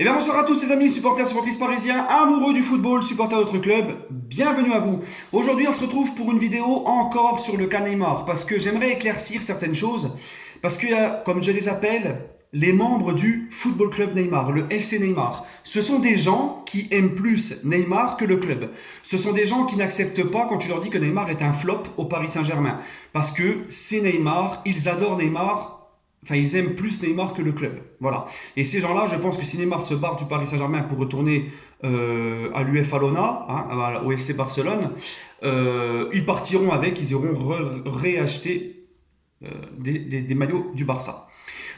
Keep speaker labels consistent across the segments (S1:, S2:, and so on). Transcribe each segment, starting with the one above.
S1: Eh bien bonsoir à tous les amis, supporters, supportrices parisiens, amoureux du football, supporters d'autres clubs, bienvenue à vous. Aujourd'hui on se retrouve pour une vidéo encore sur le cas Neymar, parce que j'aimerais éclaircir certaines choses, parce qu'il y a, comme je les appelle, les membres du Football Club Neymar, le FC Neymar. Ce sont des gens qui aiment plus Neymar que le club. Ce sont des gens qui n'acceptent pas quand tu leur dis que Neymar est un flop au Paris Saint-Germain, parce que c'est Neymar, ils adorent Neymar. Enfin, ils aiment plus Neymar que le club. Voilà. Et ces gens-là, je pense que si Neymar se barre du Paris Saint-Germain pour retourner à l'UEFA Lona, au FC Barcelone, ils partiront avec, ils iront réacheter des maillots du Barça.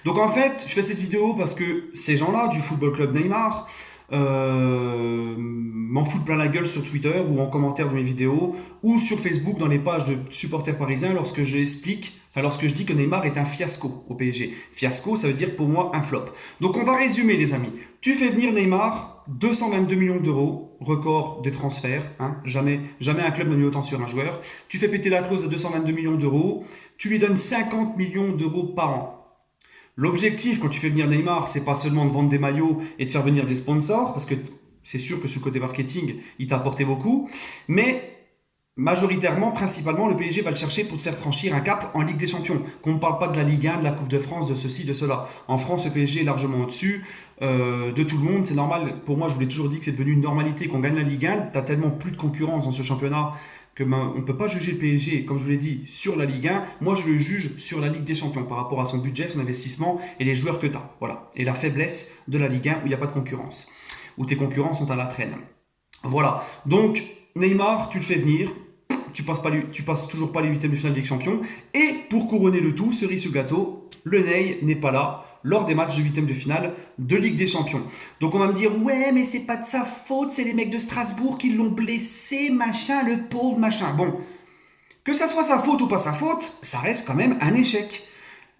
S1: Donc en fait, je fais cette vidéo parce que ces gens-là du Football Club Neymar m'en foutent plein la gueule sur Twitter ou en commentaire de mes vidéos ou sur Facebook dans les pages de supporters parisiens lorsque je dis que Neymar est un fiasco au PSG. Fiasco, ça veut dire pour moi un flop. Donc on va résumer les amis. Tu fais venir Neymar, 222 millions d'euros, record des transferts, hein, jamais un club n'a mis autant sur un joueur. Tu fais péter la clause à 222 millions d'euros, tu lui donnes 50 millions d'euros par an. L'objectif, quand tu fais venir Neymar, c'est pas seulement de vendre des maillots et de faire venir des sponsors, parce que c'est sûr que sur le côté marketing, il t'a apporté beaucoup, mais majoritairement, principalement, le PSG va le chercher pour te faire franchir un cap en Ligue des Champions. Qu'on ne parle pas de la Ligue 1, de la Coupe de France, de ceci, de cela. En France, le PSG est largement au-dessus de tout le monde. C'est normal. Pour moi, je vous l'ai toujours dit que c'est devenu une normalité qu'on gagne la Ligue 1. T'as tellement plus de concurrence dans ce championnat que on ne peut pas juger le PSG, comme je vous l'ai dit, sur la Ligue 1. Moi, je le juge sur la Ligue des Champions par rapport à son budget, son investissement et les joueurs que tu as. Voilà. Et la faiblesse de la Ligue 1 où il n'y a pas de concurrence. Où tes concurrents sont à la traîne. Voilà. Donc, Neymar, tu le fais venir. Tu passes toujours pas les huitièmes de finale de Ligue des Champions. Et pour couronner le tout, cerise sur gâteau, le Ney n'est pas là lors des matchs de huitièmes de finale de Ligue des Champions. Donc on va me dire, ouais, mais c'est pas de sa faute, c'est les mecs de Strasbourg qui l'ont blessé, machin, le pauvre, machin. Bon, que ça soit sa faute ou pas sa faute, ça reste quand même un échec.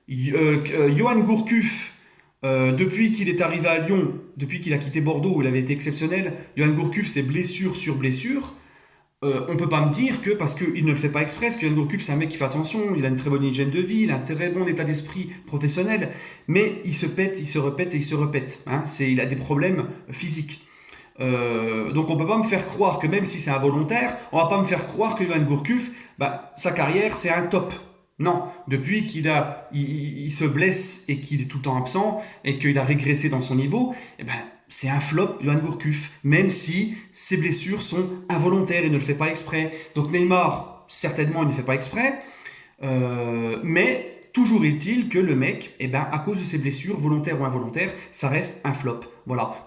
S1: Johan Gourcuff, depuis qu'il est arrivé à Lyon, depuis qu'il a quitté Bordeaux où il avait été exceptionnel, Johan Gourcuff, c'est blessure sur blessure. On peut pas me dire que parce qu'il ne le fait pas exprès, parce que Yann Gourcuff c'est un mec qui fait attention, il a une très bonne hygiène de vie, il a un très bon état d'esprit professionnel, mais il se pète, il se répète et il se répète. Hein, il a des problèmes physiques. Donc on peut pas me faire croire que même si c'est involontaire, on va pas me faire croire que Yann Gourcuff, sa carrière c'est un top. Non, depuis il se blesse et qu'il est tout le temps absent et qu'il a régressé dans son niveau, c'est un flop, Johan Gourcuff, même si ses blessures sont involontaires, il ne le fait pas exprès. Donc Neymar, certainement, il ne fait pas exprès, mais toujours est-il que le mec, à cause de ses blessures, volontaires ou involontaires, ça reste un flop. Voilà.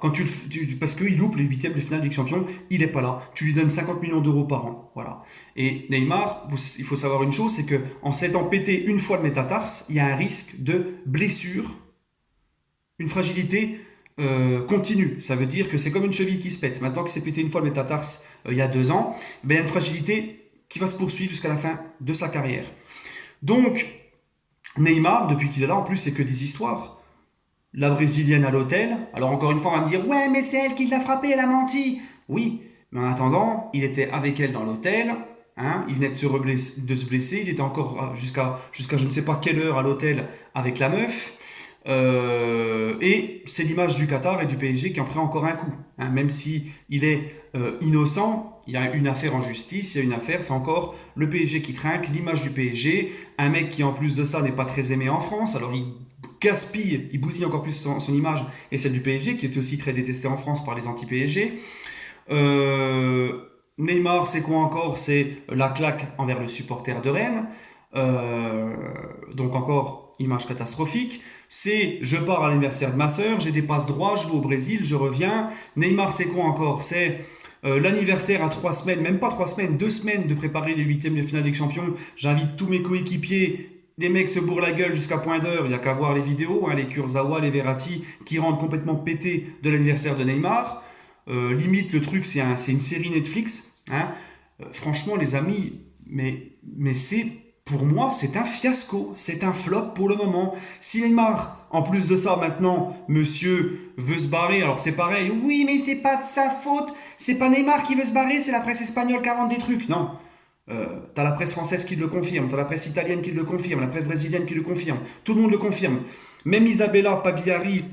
S1: Parce qu'il loupe les huitièmes de finale de Ligue des Champions, il n'est pas là. Tu lui donnes 50 millions d'euros par an. Voilà. Et Neymar, il faut savoir une chose, c'est qu'en s'étant pété une fois le métatarse, il y a un risque de blessure, une fragilité continue. Ça veut dire que c'est comme une cheville qui se pète. Maintenant qu'il s'est pété une fois le métatarse il y a 2 ans, il y a une fragilité qui va se poursuivre jusqu'à la fin de sa carrière. Donc, Neymar, depuis qu'il est là, en plus, c'est que des histoires. La brésilienne à l'hôtel. Alors encore une fois, on va me dire, ouais, mais c'est elle qui l'a frappé, elle a menti. Oui, mais en attendant, il était avec elle dans l'hôtel. Hein, il venait de se blesser. Il était encore jusqu'à je ne sais pas quelle heure à l'hôtel avec la meuf. Et c'est l'image du Qatar et du PSG qui en prend encore un coup. Hein, même si il est innocent, il y a une affaire en justice, il y a une affaire, c'est encore le PSG qui trinque, l'image du PSG, un mec qui en plus de ça n'est pas très aimé en France, alors il gaspille, il bousille encore plus son image et celle du PSG qui était aussi très détestée en France par les anti-PSG. Neymar, c'est quoi encore? C'est la claque envers le supporter de Rennes. Donc encore image catastrophique. C'est je pars à l'anniversaire de ma sœur, j'ai des passes droits, je vais au Brésil, je reviens. Neymar, c'est quoi encore? C'est l'anniversaire à 3 semaines, même pas 3 semaines, 2 semaines de préparer les huitièmes de finale de Ligue des Champions. J'invite tous mes coéquipiers. Les mecs se bourrent la gueule jusqu'à point d'heure, il n'y a qu'à voir les vidéos, hein, les Kurzawa, les Verratti, qui rendent complètement pété de l'anniversaire de Neymar. Limite, le truc, c'est une série Netflix. Hein. Franchement, les amis, mais pour moi, c'est un fiasco, c'est un flop pour le moment. Si Neymar, en plus de ça, maintenant, monsieur veut se barrer, alors c'est pareil, oui, mais c'est pas de sa faute, c'est pas Neymar qui veut se barrer, c'est la presse espagnole qui invente des trucs. Non, t'as la presse française qui le confirme, t'as la presse italienne qui le confirme, la presse brésilienne qui le confirme, tout le monde le confirme. Même Isabella Pagliari,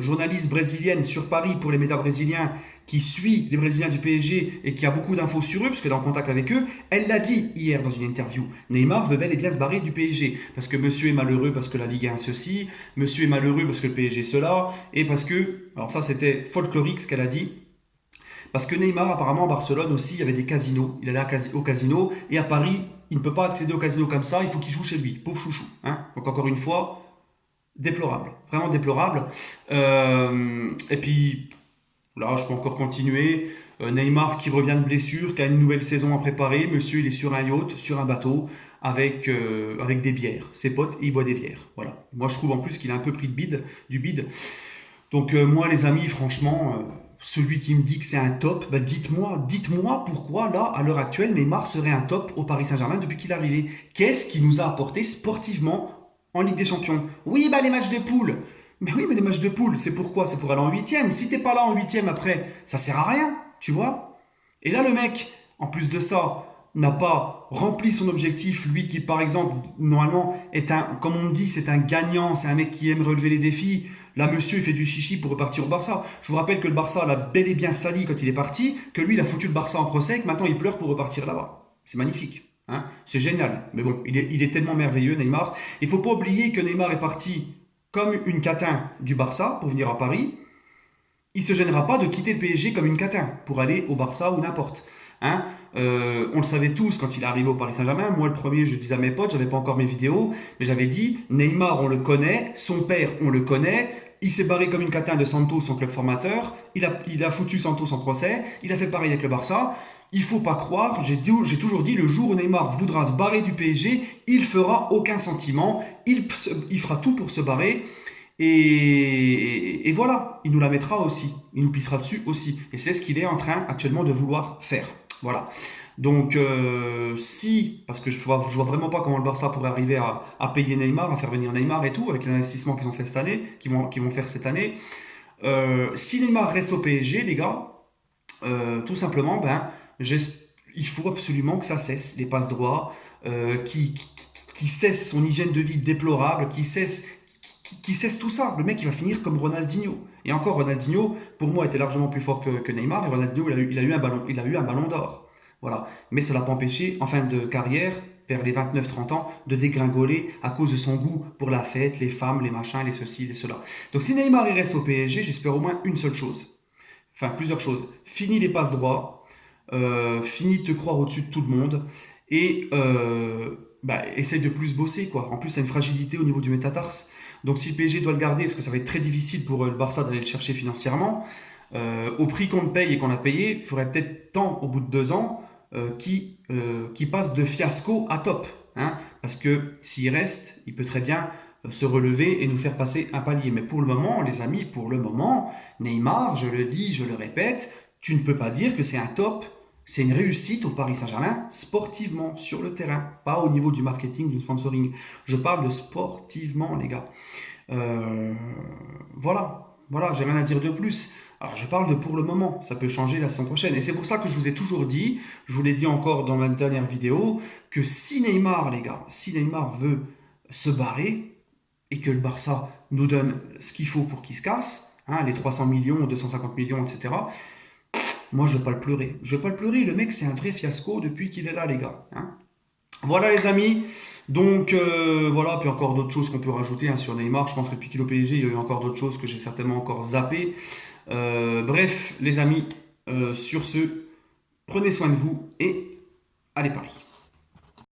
S1: journaliste brésilienne sur Paris pour les médias brésiliens, qui suit les Brésiliens du PSG et qui a beaucoup d'infos sur eux, parce qu'elle est en contact avec eux, elle l'a dit hier dans une interview. Neymar veut bel et bien se barrer du PSG, parce que monsieur est malheureux parce que la Ligue 1 ceci, monsieur est malheureux parce que le PSG cela, et parce que, alors ça c'était folklorique ce qu'elle a dit, parce que Neymar, apparemment, à Barcelone aussi, il y avait des casinos. Il allait au casino. Et à Paris, il ne peut pas accéder au casino comme ça. Il faut qu'il joue chez lui. Pauvre chouchou. Hein. Donc, encore une fois, déplorable. Vraiment déplorable. Et puis, là, je peux encore continuer. Neymar qui revient de blessure, qui a une nouvelle saison à préparer. Monsieur, il est sur un yacht, sur un bateau, avec des bières. Ses potes, et il boit des bières. Voilà. Moi, je trouve en plus qu'il a un peu pris du bide. Donc, moi, les amis, franchement... celui qui me dit que c'est un top, bah dites-moi pourquoi là, à l'heure actuelle, Neymar serait un top au Paris Saint-Germain depuis qu'il est arrivé. Qu'est-ce qu'il nous a apporté sportivement en Ligue des Champions? Oui, bah les matchs de poule. Mais oui, mais les matchs de poule, c'est pourquoi? C'est pour aller en huitième. Si t'es pas là en huitième après, ça sert à rien, tu vois? Et là, le mec, en plus de ça, n'a pas rempli son objectif, lui qui par exemple normalement est un, comme on dit, c'est un gagnant, c'est un mec qui aime relever les défis. Là, monsieur, il fait du chichi pour repartir au Barça. Je vous rappelle que le Barça l'a bel et bien sali quand il est parti, que lui, il a foutu le Barça en procès et que maintenant il pleure pour repartir là-bas. C'est magnifique. Hein, c'est génial. Mais bon, il est tellement merveilleux, Neymar. Il faut pas oublier que Neymar est parti comme une catin du Barça pour venir à Paris. Il se gênera pas de quitter le PSG comme une catin pour aller au Barça ou n'importe. Hein, on le savait tous quand il est arrivé au Paris Saint-Germain. Moi, le premier, je disais à mes potes, j'avais pas encore mes vidéos, mais j'avais dit Neymar, on le connaît, son père, on le connaît. Il s'est barré comme une catin de Santos, son club formateur. Il a foutu Santos en procès. Il a fait pareil avec le Barça. Il faut pas croire, j'ai toujours dit, le jour où Neymar voudra se barrer du PSG, il fera aucun sentiment. Il fera tout pour se barrer. Et voilà, il nous la mettra aussi. Il nous pissera dessus aussi. Et c'est ce qu'il est en train actuellement de vouloir faire. Voilà. Donc, parce que je vois vraiment pas comment le Barça pourrait arriver à payer Neymar, à faire venir Neymar et tout, avec l'investissement qu'ils ont fait cette année, qu'ils vont faire cette année. Si Neymar reste au PSG, les gars, tout simplement, il faut absolument que ça cesse, les passes droits, qui cesse son hygiène de vie déplorable, qui cesse tout ça. Le mec, il va finir comme Ronaldinho. Et encore, Ronaldinho, pour moi, était largement plus fort que Neymar. Et Ronaldinho, il a eu un ballon d'or. Voilà. Mais ça l'a pas empêché, en fin de carrière, vers les 29-30 ans, de dégringoler à cause de son goût pour la fête, les femmes, les machins, les ceci, les cela. Donc si Neymar il reste au PSG, j'espère au moins une seule chose. Enfin, plusieurs choses. Fini les passes droits, fini de te croire au-dessus de tout le monde, et essaye de plus bosser, quoi. En plus, il a une fragilité au niveau du métatarse. Donc si le PSG doit le garder, parce que ça va être très difficile pour le Barça d'aller le chercher financièrement, au prix qu'on le paye et qu'on a payé, il faudrait peut-être temps, au bout de 2 ans, qui passe de fiasco à top. Hein, parce que s'il reste, il peut très bien se relever et nous faire passer un palier. Mais pour le moment, les amis, pour le moment, Neymar, je le dis, je le répète, tu ne peux pas dire que c'est un top, c'est une réussite au Paris Saint-Germain sportivement, sur le terrain, pas au niveau du marketing, du sponsoring. Je parle de sportivement, les gars. Voilà, j'ai rien à dire de plus. Alors je parle de pour le moment, ça peut changer la saison prochaine. Et c'est pour ça que je vous ai toujours dit, je vous l'ai dit encore dans ma dernière vidéo, que si Neymar, les gars, si Neymar veut se barrer, et que le Barça nous donne ce qu'il faut pour qu'il se casse, hein, les 300 millions, 250 millions, etc., moi je vais pas le pleurer. Je vais pas le pleurer, le mec c'est un vrai fiasco depuis qu'il est là, les gars. Hein. Voilà les amis, donc voilà, puis encore d'autres choses qu'on peut rajouter hein, sur Neymar. Je pense que depuis qu'il est au PSG, il y a eu encore d'autres choses que j'ai certainement encore zappées. Bref, les amis, sur ce, prenez soin de vous et allez Paris.